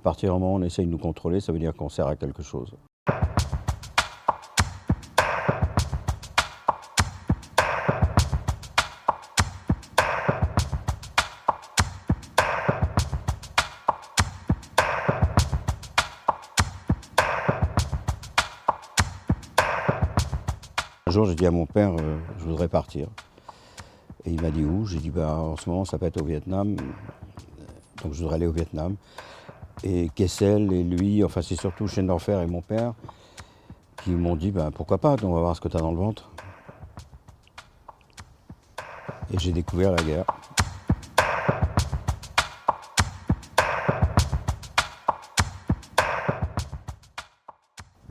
partir du moment où on essaye de nous contrôler, ça veut dire qu'on sert à quelque chose. Un jour, j'ai dit à mon père, je voudrais partir. Et il m'a dit où? J'ai dit, en ce moment, ça peut être au Vietnam. Donc je voudrais aller au Vietnam. Et Kessel et lui, enfin c'est surtout Chaîne d'Enfer et mon père, qui m'ont dit, pourquoi pas, on va voir ce que tu as dans le ventre. Et j'ai découvert la guerre.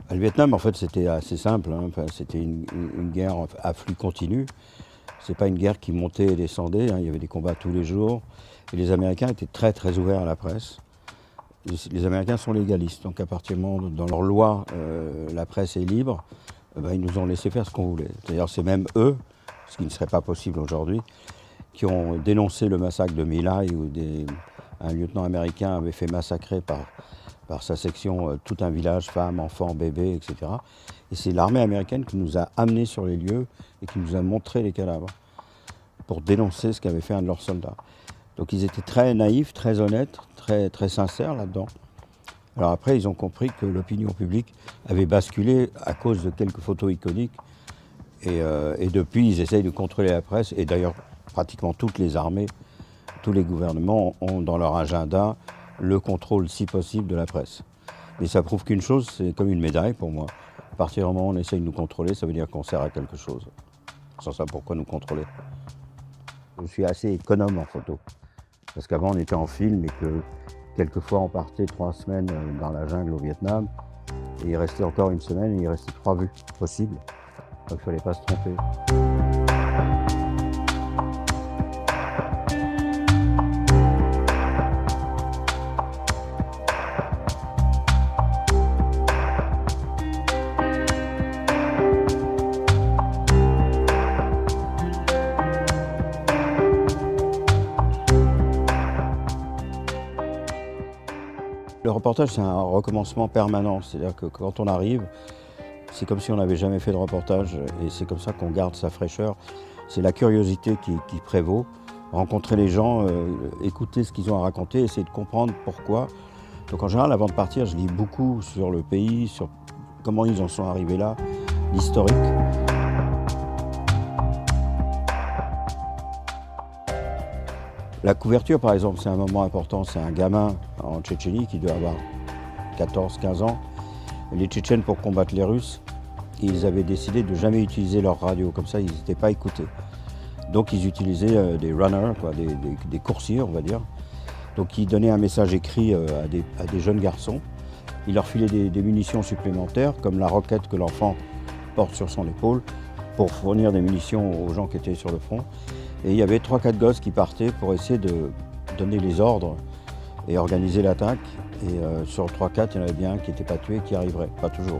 Le Vietnam, en fait, c'était assez simple. Enfin, c'était une guerre à flux continu. C'est pas une guerre qui montait et descendait. Il y avait des combats tous les jours. Et les Américains étaient très, très ouverts à la presse. Les Américains sont légalistes. Donc, à partir du moment où, dans leur loi, la presse est libre, ils nous ont laissé faire ce qu'on voulait. D'ailleurs, c'est même eux, ce qui ne serait pas possible aujourd'hui, qui ont dénoncé le massacre de My Lai, où un lieutenant américain avait fait massacrer par sa section tout un village, femmes, enfants, bébés, etc. Et c'est l'armée américaine qui nous a amenés sur les lieux et qui nous a montré les cadavres pour dénoncer ce qu'avait fait un de leurs soldats. Donc ils étaient très naïfs, très honnêtes, très, très sincères là-dedans. Alors après, ils ont compris que l'opinion publique avait basculé à cause de quelques photos iconiques. Et depuis, ils essayent de contrôler la presse. Et d'ailleurs, pratiquement toutes les armées, tous les gouvernements ont dans leur agenda le contrôle, si possible, de la presse. Mais ça prouve qu'une chose, c'est comme une médaille pour moi. À partir du moment où on essaye de nous contrôler, ça veut dire qu'on sert à quelque chose. Sans ça, pourquoi nous contrôler? Je suis assez économe en photo. Parce qu'avant, on était en film et que quelquefois, on partait 3 semaines dans la jungle au Vietnam. Et il restait encore une semaine et il restait 3 vues possibles. Donc il ne fallait pas se tromper. Le reportage, c'est un recommencement permanent. C'est-à-dire que quand on arrive, c'est comme si on n'avait jamais fait de reportage et c'est comme ça qu'on garde sa fraîcheur. C'est la curiosité qui prévaut. Rencontrer les gens, écouter ce qu'ils ont à raconter, essayer de comprendre pourquoi. Donc en général, avant de partir, je lis beaucoup sur le pays, sur comment ils en sont arrivés là, l'historique. La couverture, par exemple, c'est un moment important. C'est un gamin en Tchétchénie qui doit avoir 14-15 ans. Les Tchétchènes, pour combattre les Russes, ils avaient décidé de ne jamais utiliser leur radio. Comme ça, ils n'étaient pas écoutés. Donc, ils utilisaient des runners, des coursiers, on va dire. Donc, ils donnaient un message écrit à des jeunes garçons. Ils leur filaient des munitions supplémentaires, comme la roquette que l'enfant porte sur son épaule, pour fournir des munitions aux gens qui étaient sur le front. Et il y avait 3-4 gosses qui partaient pour essayer de donner les ordres et organiser l'attaque. Et sur 3-4, il y en avait bien un qui n'était pas tué, qui arriverait, pas toujours.